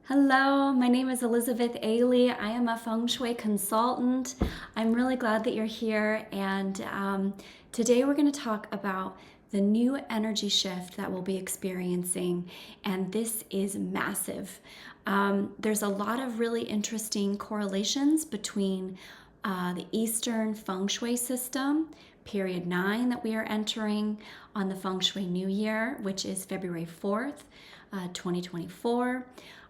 Hello, my name is Elizabeth Ailey. I am a Feng Shui consultant. I'm really glad that you're here, and today we're going to talk about the new energy shift that we'll be experiencing, and this is massive. There's a lot of really interesting correlations between the Eastern Feng Shui system, period 9 that we are entering on the Feng Shui New Year, which is February 4th, 2024.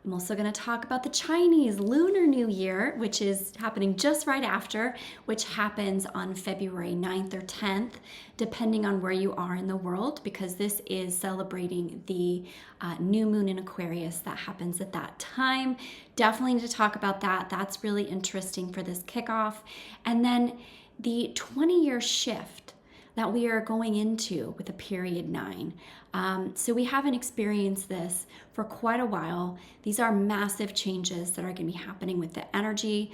I'm also going to talk about the Chinese Lunar New Year, which is happening just right after, which happens on February 9th or 10th, depending on where you are in the world, because this is celebrating the new moon in Aquarius that happens at that time. Definitely need to talk about that. That's really interesting for this kickoff. And then the 20-year shift that we are going into with a period 9. So we haven't experienced this for quite a while. These are massive changes that are going to be happening with the energy.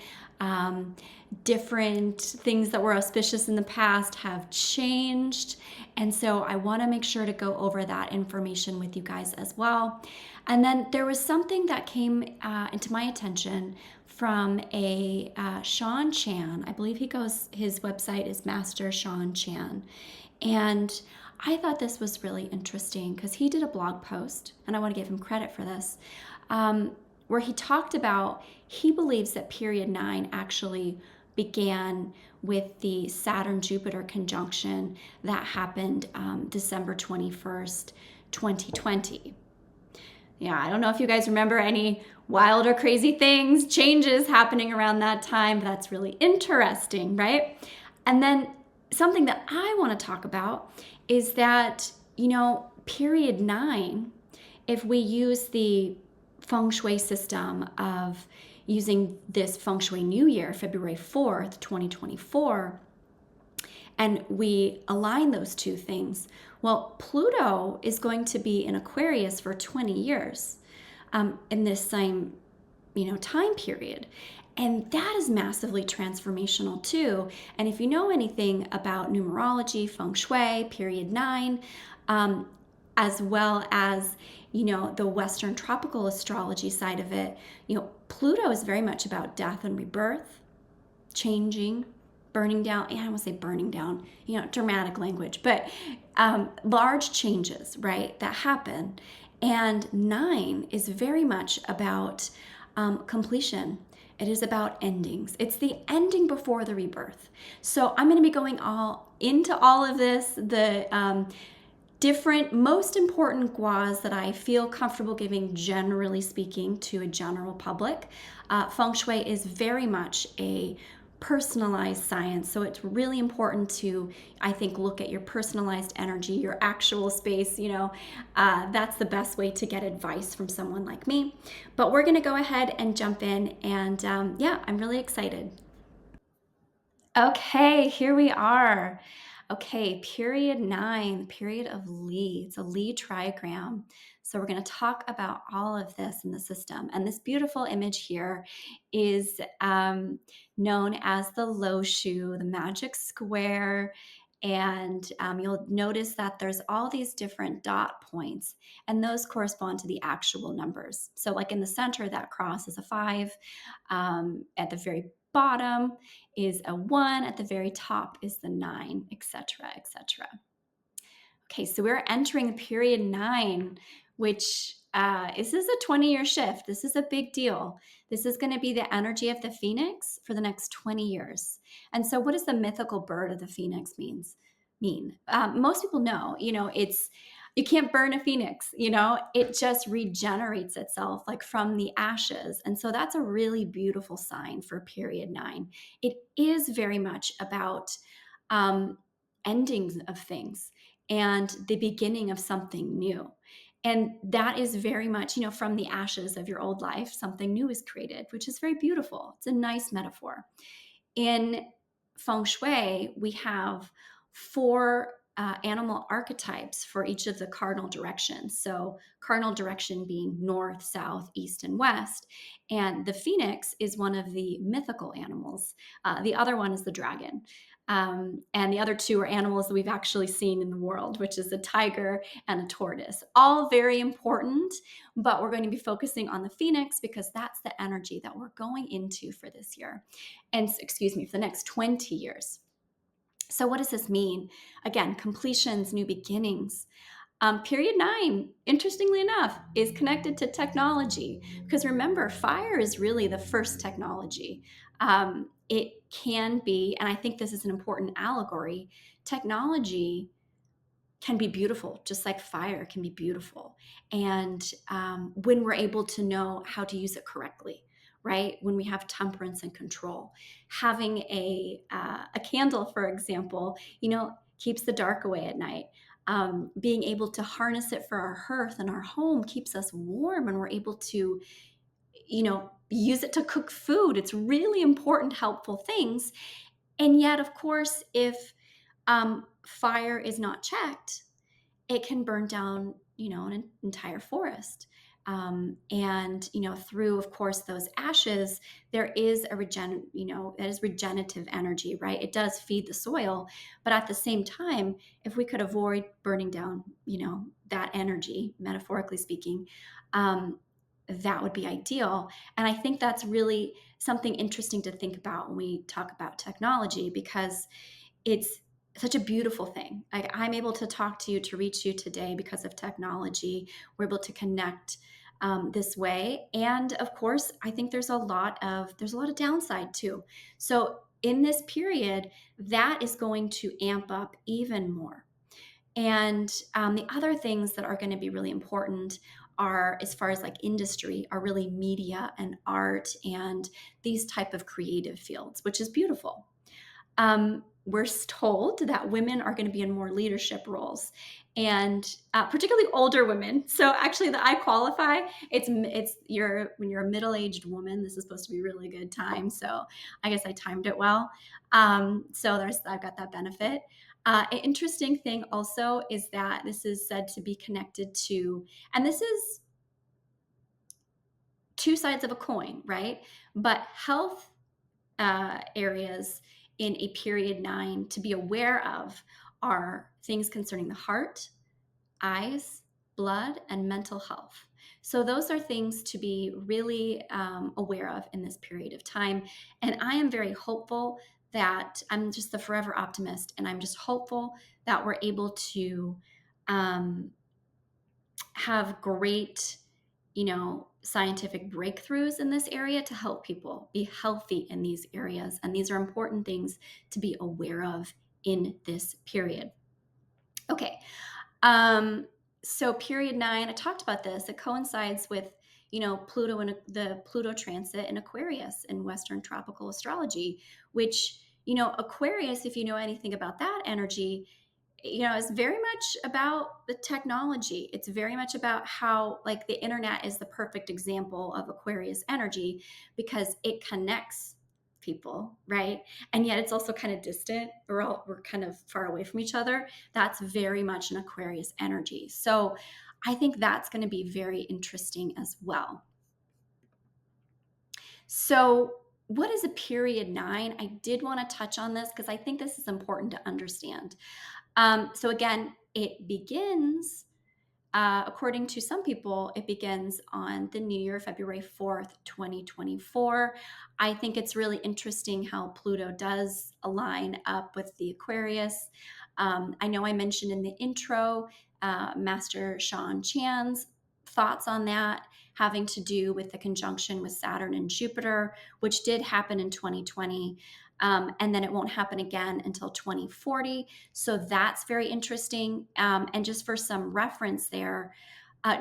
Different things that were auspicious in the past have changed. And so I want to make sure to go over that information with you guys as well. And then there was something that came into my attention from a Sean Chan. I believe his website is Master Sean Chan. And I thought this was really interesting because he did a blog post, and I want to give him credit for this, where he talked about he believes that period 9 actually began with the Saturn-Jupiter conjunction that happened December 21st, 2020. Yeah, I don't know if you guys remember any wild or crazy things, changes happening around that time. That's really interesting, right? And then something that I want to talk about is that, period 9, if we use the Feng Shui system of using this Feng Shui New Year, February 4th, 2024, and we align those two things, well, Pluto is going to be in Aquarius for 20 years in this same, time period. And that is massively transformational too. And if you know anything about numerology, Feng Shui, period 9, as well as, the Western tropical astrology side of it, Pluto is very much about death and rebirth, changing, burning down. Yeah, I don't want to say burning down, dramatic language, but large changes, right, that happen. And 9 is very much about completion. It is about endings. It's the ending before the rebirth. So I'm going to be going into all of this, the different, most important guas that I feel comfortable giving, generally speaking, to a general public. Feng Shui is very much a personalized science. So it's really important to, I think, look at your personalized energy, your actual space, that's the best way to get advice from someone like me. But we're going to go ahead and jump in, and I'm really excited. Okay, here we are. Okay, period 9, period of Li. It's a Li trigram. So we're going to talk about all of this in the system. And this beautiful image here is known as the Lo Shu, the magic square. And you'll notice that there's all these different dot points, and those correspond to the actual numbers. So like in the center, that cross is a 5. At the very bottom is a 1, at the very top is the 9, etc., etc. Okay, so we're entering period 9, which this is a 20-year shift. This is a big deal. This is going to be the energy of the phoenix for the next 20 years. And so what does the mythical bird of the phoenix mean? Most people know, it's, you can't burn a phoenix, it just regenerates itself like from the ashes. And so that's a really beautiful sign for period 9. It is very much about endings of things and the beginning of something new. And that is very much, from the ashes of your old life, something new is created, which is very beautiful. It's a nice metaphor. In Feng Shui, we have 4 animal archetypes for each of the cardinal directions. So cardinal direction being north, south, east, and west. And the phoenix is one of the mythical animals. The other one is the dragon. And the other two are animals that we've actually seen in the world, which is a tiger and a tortoise. All very important, but we're going to be focusing on the phoenix because that's the energy that we're going into for this year. And excuse me, for the next 20 years. So, what does this mean? Again, completions, new beginnings. Period 9, interestingly enough, is connected to technology because remember, fire is really the first technology. It can be, and I think this is an important allegory, technology can be beautiful, just like fire can be beautiful. And when we're able to know how to use it correctly, right? When we have temperance and control, having a candle, for example, keeps the dark away at night. Being able to harness it for our hearth and our home keeps us warm, and we're able to, use it to cook food. It's really important, helpful things. And yet, of course, if fire is not checked, it can burn down, an entire forest. And through, of course, those ashes, there is that is regenerative energy, right? It does feed the soil, but at the same time, if we could avoid burning down, that energy, metaphorically speaking, that would be ideal. And I think that's really something interesting to think about when we talk about technology, because it's such a beautiful thing. Like, I'm able to talk to you, to reach you today because of technology. We're able to connect this way, and of course, I think there's a lot of downside too. So in this period, that is going to amp up even more. And the other things that are going to be really important are, as far as like industry, are really media and art and these type of creative fields, which is beautiful. We're told that women are going to be in more leadership roles, and particularly older women. So actually, I qualify. When you're a middle-aged woman, this is supposed to be a really good time. So I guess I timed it well. So I've got that benefit. An interesting thing also is that this is said to be connected to, and this is two sides of a coin, right? But health areas in a period 9 to be aware of are things concerning the heart, eyes, blood, and mental health. So those are things to be really aware of in this period of time. And I am very hopeful that I'm just the forever optimist, and I'm just hopeful that we're able to um, have great, scientific breakthroughs in this area to help people be healthy in these areas. And these are important things to be aware of in this period. Okay. So period 9, I talked about this. It coincides with, Pluto and the Pluto transit in Aquarius in Western tropical astrology, which, Aquarius, if you know anything about that energy, is very much about the technology. It's very much about how, like, the internet is the perfect example of Aquarius energy because it connects people, right? And yet it's also kind of distant. We're kind of far away from each other. That's very much an Aquarius energy. So I think that's going to be very interesting as well. So what is a period 9? I did want to touch on this because I think this is important to understand. So again, it begins, according to some people, it begins on the new year, February 4th, 2024. I think it's really interesting how Pluto does align up with the Aquarius. I know I mentioned in the intro, Master Sean Chan's thoughts on that, having to do with the conjunction with Saturn and Jupiter, which did happen in 2020. And then it won't happen again until 2040. So that's very interesting. And just for some reference there,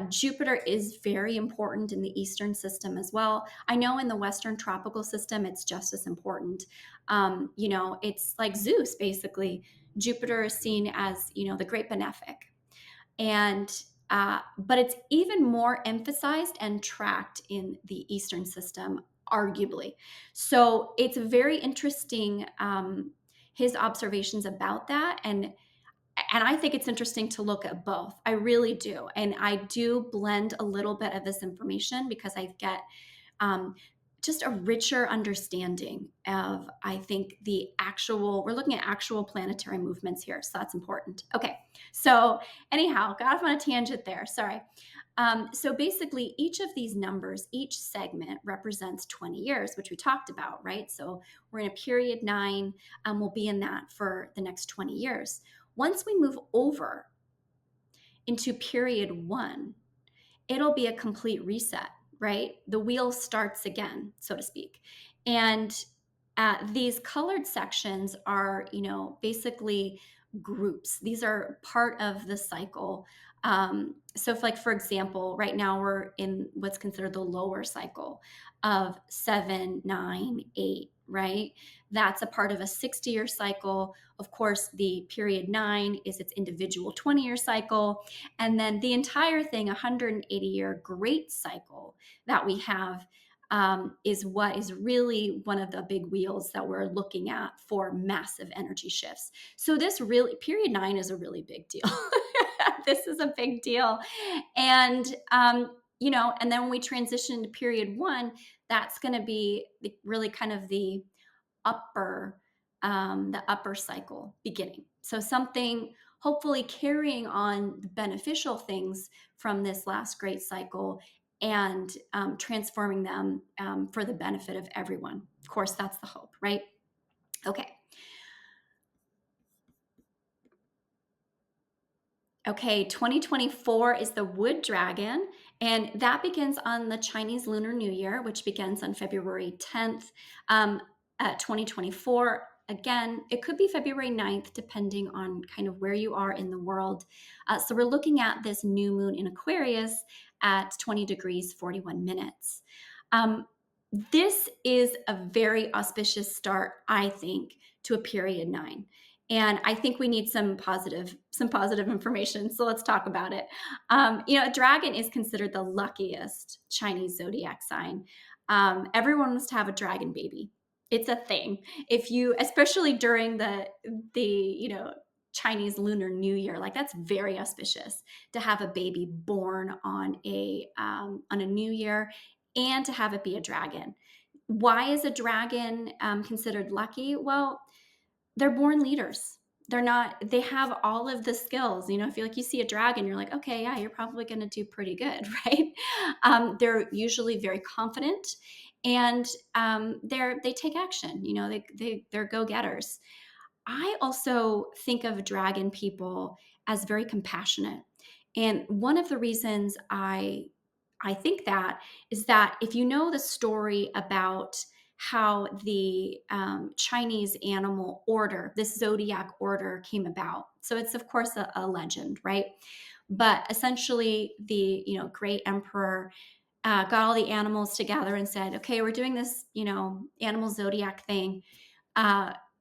Jupiter is very important in the Eastern system as well. I know in the Western tropical system, it's just as important. It's like Zeus, basically. Jupiter is seen as, the great benefic. And but it's even more emphasized and tracked in the Eastern system, arguably. So it's very interesting, his observations about that, and I think it's interesting to look at both. I really do, and I do blend a little bit of this information because I get just a richer understanding of, I think, we're looking at actual planetary movements here. So that's important. Okay. So anyhow, got off on a tangent there. Sorry. So basically, each of these numbers, each segment represents 20 years, which we talked about, right? So we're in a period 9. We'll be in that for the next 20 years. Once we move over into period 1, it'll be a complete reset, right? The wheel starts again, so to speak. And these colored sections are, basically groups. These are part of the cycle. So if, like, for example, right now we're in what's considered the lower cycle of 7, 9, 8, right? That's a part of a 60-year cycle. Of course, the period 9 is its individual 20-year cycle. And then the entire thing, 180-year great cycle that we have, is what is really one of the big wheels that we're looking at for massive energy shifts. So this really, period 9 is a really big deal. This is a big deal. And, and then when we transition to period 1, that's going to be really kind of the upper cycle beginning. So something hopefully carrying on the beneficial things from this last great cycle and transforming them for the benefit of everyone. Of course, that's the hope, right? Okay. Okay, 2024 is the Wood Dragon, and that begins on the Chinese Lunar New Year, which begins on February 10th. At 2024, again, it could be February 9th, depending on kind of where you are in the world. So we're looking at this new moon in Aquarius at 20 degrees, 41 minutes. This is a very auspicious start, I think, to a period 9. And I think we need some positive information. So let's talk about it. A dragon is considered the luckiest Chinese zodiac sign. Everyone wants to have a dragon baby. It's a thing. Especially during the Chinese Lunar New Year, like, that's very auspicious to have a baby born on a new year, and to have it be a dragon. Why is a dragon considered lucky? Well, they're born leaders. They have all of the skills. If you see a dragon, you're like, okay, yeah, you're probably going to do pretty good, right? They're usually very confident, and they take action. They're go-getters. I also think of dragon people as very compassionate. And one of the reasons I think that is that if you know the story about how the Chinese animal order, this zodiac order, came about. So it's, of course, a legend, right? But essentially, the great emperor got all the animals together and said, okay, we're doing this animal zodiac thing.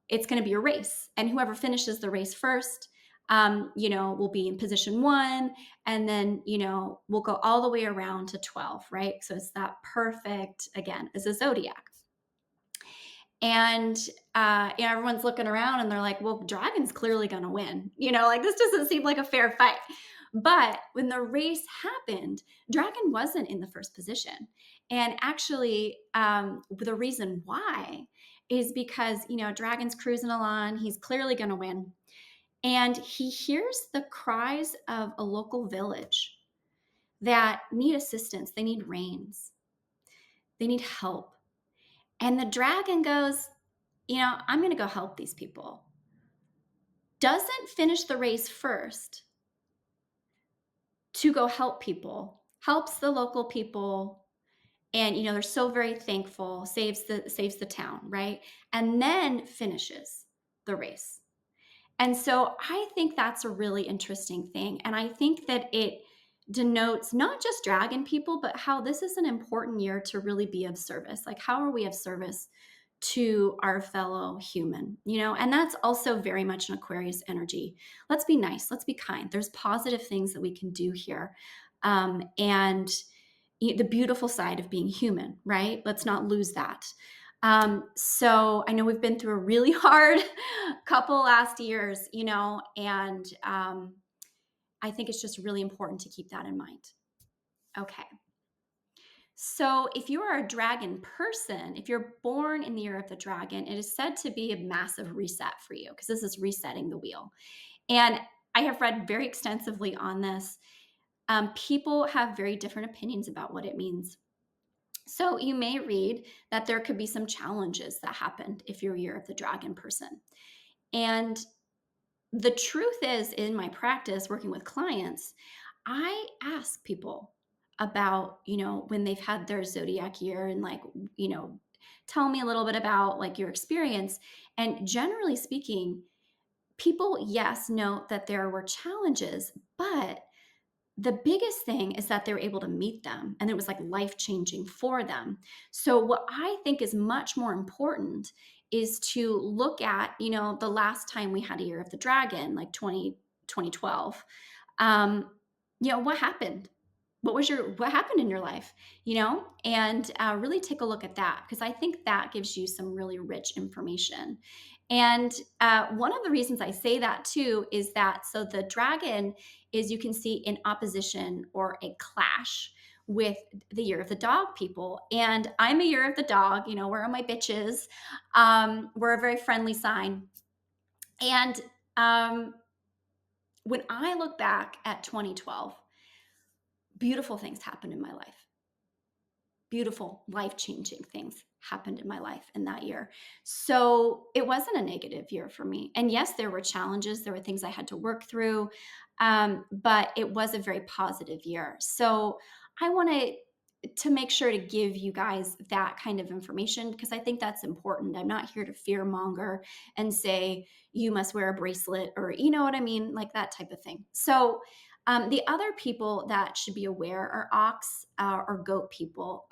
It's going to be a race, and whoever finishes the race first, will be in position 1, and then we'll go all the way around to 12, right? So it's that perfect, again, as a zodiac. And everyone's looking around and they're like, well, dragon's clearly going to win. This doesn't seem like a fair fight. But when the race happened, dragon wasn't in the first position. And actually, the reason why is because, dragon's cruising along. He's clearly going to win. And he hears the cries of a local village that need assistance. They need rains. They need help. And the dragon goes, I'm going to go help these people. Doesn't finish the race first to go help people, helps the local people, and they're so very thankful, saves the town, right? And then finishes the race. And so I think that's a really interesting thing. And I think that it denotes not just dragon people, but how this is an important year to really be of service. Like, how are we of service to our fellow human, and that's also very much an Aquarius energy. Let's be nice. Let's be kind. There's positive things that we can do here. And the beautiful side of being human, right? Let's not lose that. So I know we've been through a really hard couple last years, and I think it's just really important to keep that in mind. Okay. So, if you are a dragon person, if you're born in the year of the dragon, it is said to be a massive reset for you because this is resetting the wheel. And I have read very extensively on this. People have very different opinions about what it means. So, you may read that there could be some challenges that happened if you're a year of the dragon person. And the truth is, in my practice working with clients, I ask people about, when they've had their zodiac year and like, you know, tell me a little bit about like your experience. And generally speaking, people, yes, note that there were challenges, but the biggest thing is that they were able to meet them and it was like life changing for them. So, what I think is much more important is to look at, the last time we had a year of the dragon, like 2012. What happened? What happened in your life, and really take a look at that because I think that gives you some really rich information. And one of the reasons I say that too is that so the dragon is, you can see, in opposition or a clash with the year of the dog people. And I'm a year of the dog, where are my bitches? We're a very friendly sign. And when I look back at 2012, beautiful things happened in my life. Beautiful, life-changing things happened in my life in that year. So it wasn't a negative year for me. And yes, there were challenges, there were things I had to work through, but it was a very positive year. So I wanted to make sure to give you guys that kind of information because I think that's important. I'm not here to fear monger and say you must wear a bracelet or you know what I mean, like that type of thing. So the other people that should be aware are ox or goat people.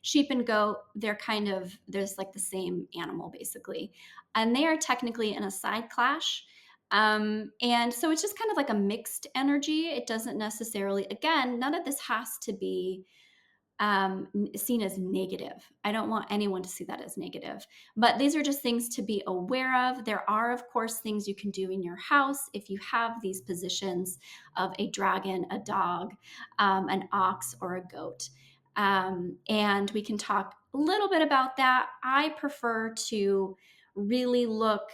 Sheep and goat, there's like the same animal basically. And they are technically in a side clash. And so it's just kind of like a mixed energy. It doesn't necessarily, again, none of this has to be seen as negative. I don't want anyone to see that as negative, but these are just things to be aware of. There are, of course, things you can do in your house if you have these positions of a dragon, a dog, an ox, or a goat. And we can talk a little bit about that. I prefer to really look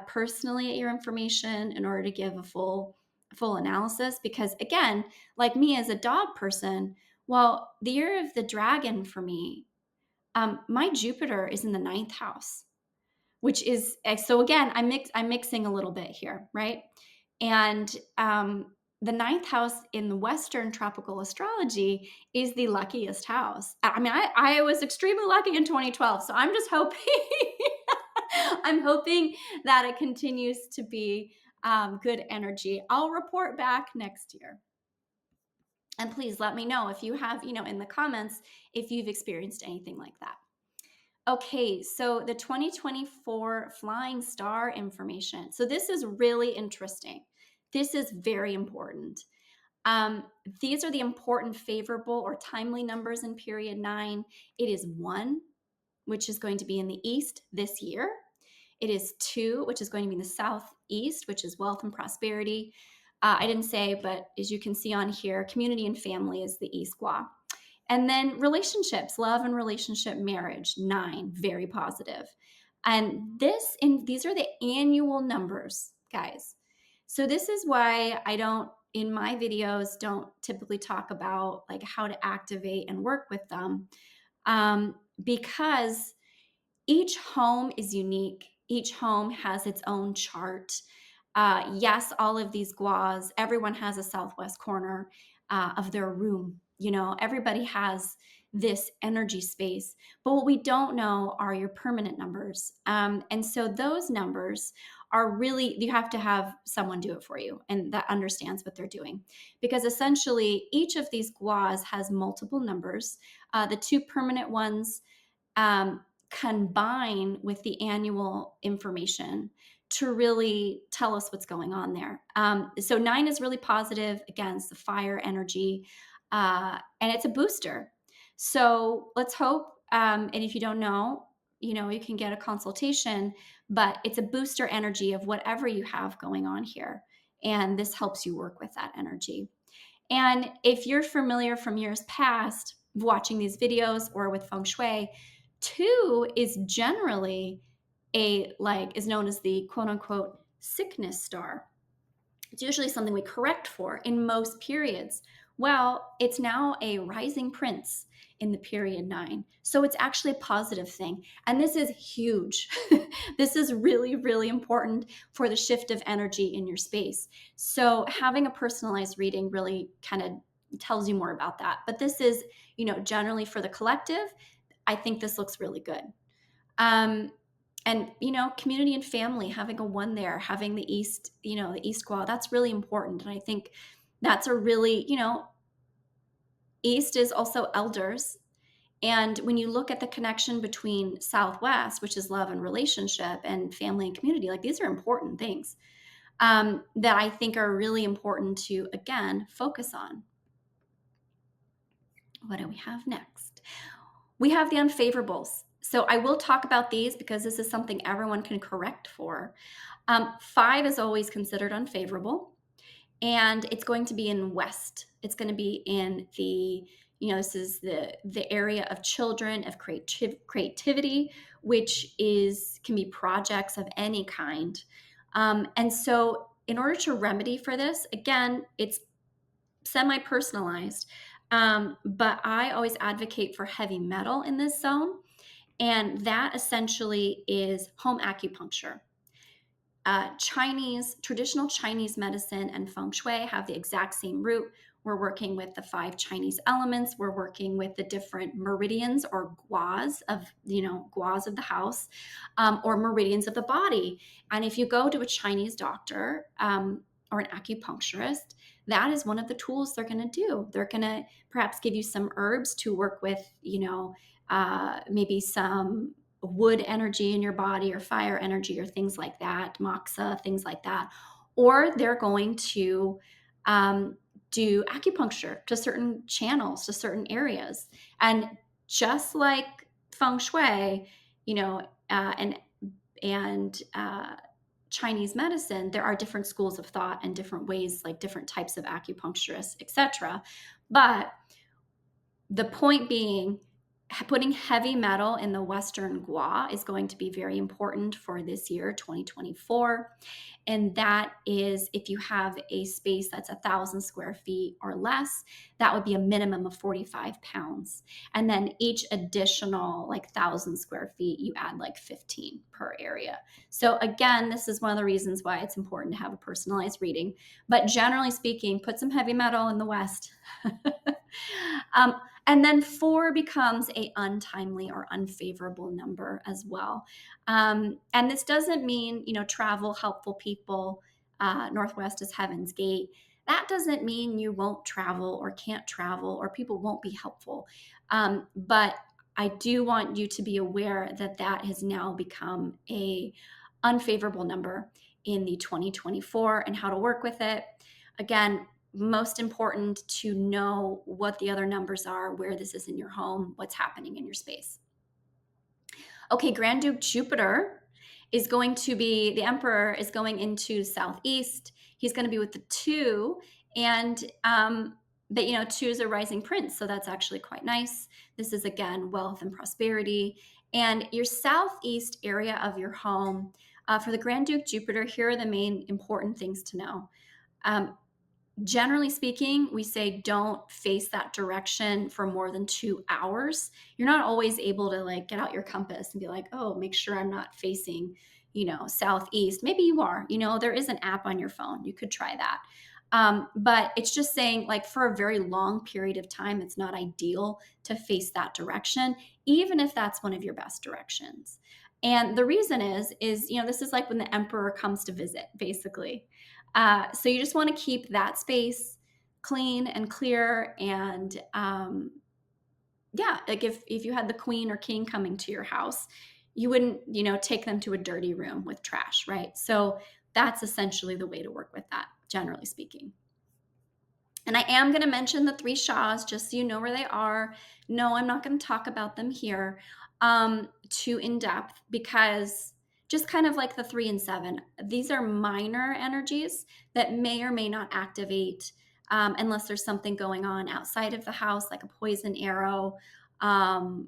personally at your information in order to give a full analysis because, again, like me as a dog person, well, the year of the dragon for me, my Jupiter is in the ninth house, which is so again, I'm mixing a little bit here, right? And the ninth house in the Western tropical astrology is the luckiest house. I mean, I was extremely lucky in 2012, so I'm just hoping I'm hoping that it continues to be good energy. I'll report back next year. And please let me know if you have, in the comments, if you've experienced anything like that. Okay, so the 2024 flying star information. So this is really interesting. This is very important. These are the important favorable or timely numbers in period 9. It is 1, which is going to be in the east this year. It is 2, which is going to be in the southeast, which is wealth and prosperity. I didn't say, but as you can see on here, community and family is the east gua. And then relationships, love and relationship, marriage, 9, very positive. And these are the annual numbers, guys. So this is why I don't, in my videos, don't typically talk about like how to activate and work with them, because each home is unique. Each home has its own chart. Yes, all of these guas, everyone has a southwest corner of their room. Everybody has this energy space, but what we don't know are your permanent numbers. And so those numbers are really, you have to have someone do it for you and that understands what they're doing. Because essentially, each of these guas has multiple numbers. The 2 permanent ones combine with the annual information to really tell us what's going on there. So 9 is really positive. Again, it's the fire energy, and it's a booster. So let's hope, and if you don't know, you can get a consultation, but it's a booster energy of whatever you have going on here. And this helps you work with that energy. And if you're familiar from years past, watching these videos or with Feng Shui. 2 is generally is known as the quote unquote sickness star. It's usually something we correct for in most periods. Well, it's now a rising prince in the period 9. So it's actually a positive thing. And this is huge. This is really, really important for the shift of energy in your space. So having a personalized reading really kind of tells you more about that. But this is, generally for the collective, I think this looks really good. And community and family, having a 1 there, having the east, the east quad, that's really important. And I think that's a really, east is also elders. And when you look at the connection between southwest, which is love and relationship, and family and community, like these are important things that I think are really important to, again, focus on. What do we have next? We have the unfavorables. So I will talk about these because this is something everyone can correct for. 5 is always considered unfavorable, and it's going to be in West. It's going to be in the, this is the area of children, of creativity, which can be projects of any kind. And so in order to remedy for this, again, it's semi-personalized, but I always advocate for heavy metal in this zone, and that essentially is home acupuncture. Traditional Chinese medicine and Feng Shui have the exact same root. We're working with the 5 Chinese elements. We're working with the different meridians or guas of the house, or meridians of the body. And if you go to a Chinese doctor or an acupuncturist, that is one of the tools they're going to do. They're going to perhaps give you some herbs to work with, maybe some wood energy in your body or fire energy or things like that, moxa, things like that. Or they're going to do acupuncture to certain channels, to certain areas. And just like Feng Shui, and Chinese medicine, there are different schools of thought and different ways, like different types of acupuncturists, etc. But the point being, putting heavy metal in the Western Gua is going to be very important for this year, 2024. And that is, if you have a space that's 1,000 square feet or less, that would be a minimum of 45 pounds. And then each additional 1,000 square feet, you add 15 per area. So again, this is one of the reasons why it's important to have a personalized reading. But generally speaking, put some heavy metal in the West. And then 4 becomes a untimely or unfavorable number as well. And this doesn't mean, travel, helpful people, Northwest is Heaven's Gate. That doesn't mean you won't travel or can't travel or people won't be helpful. But I do want you to be aware that that has now become a unfavorable number in the 2024 and how to work with it. Again, most important to know what the other numbers are, where this is in your home, what's happening in your space. Okay, Grand Duke Jupiter is going to be, the Emperor is going into Southeast. He's going to be with the 2, and but 2 is a rising prince, so that's actually quite nice. This is again wealth and prosperity. And your Southeast area of your home, for the Grand Duke Jupiter, here are the main important things to know. Generally speaking, we say don't face that direction for more than 2 hours. You're not always able to get out your compass and be like, oh, make sure I'm not facing, southeast. Maybe you are. There is an app on your phone. You could try that. But it's just saying for a very long period of time, it's not ideal to face that direction, even if that's one of your best directions. And the reason is, this is like when the Emperor comes to visit, basically. So you just want to keep that space clean and clear. And if you had the queen or king coming to your house, you wouldn't, take them to a dirty room with trash, right? So that's essentially the way to work with that, generally speaking. And I am going to mention the 3 Shahs, just so you know where they are. No, I'm not going to talk about them here too in depth, because just kind of like the 3 and 7, these are minor energies that may or may not activate unless there's something going on outside of the house, like a poison arrow,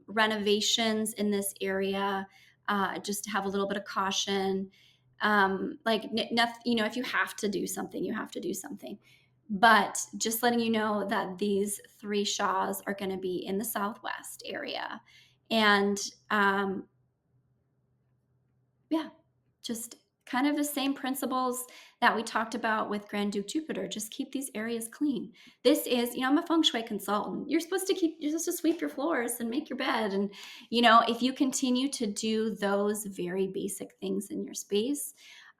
renovations in this area, just to have a little bit of caution. Like, nothing, if you have to do something, you have to do something. But just letting you know that these three Shahs are going to be in the Southwest area. And yeah, just kind of the same principles that we talked about with Grand Duke Jupiter. Just keep these areas clean. This is, I'm a Feng Shui consultant. You're supposed to sweep your floors and make your bed. And, if you continue to do those very basic things in your space,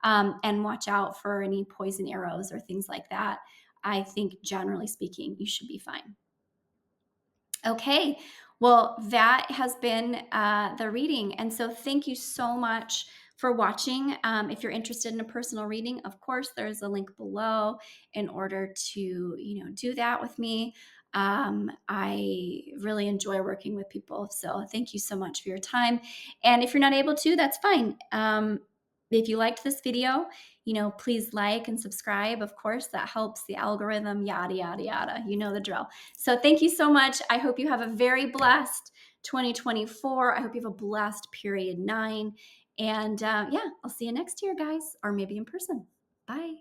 and watch out for any poison arrows or things like that, I think generally speaking, you should be fine. Okay, well, that has been the reading. And so thank you so much for watching. If you're interested in a personal reading, of course, there's a link below in order to, do that with me. I really enjoy working with people. So thank you so much for your time. And if you're not able to, that's fine. If you liked this video, please like and subscribe. Of course, that helps the algorithm, yada, yada, yada. You know the drill. So thank you so much. I hope you have a very blessed 2024. I hope you have a blessed period 9. And yeah, I'll see you next year, guys, or maybe in person. Bye.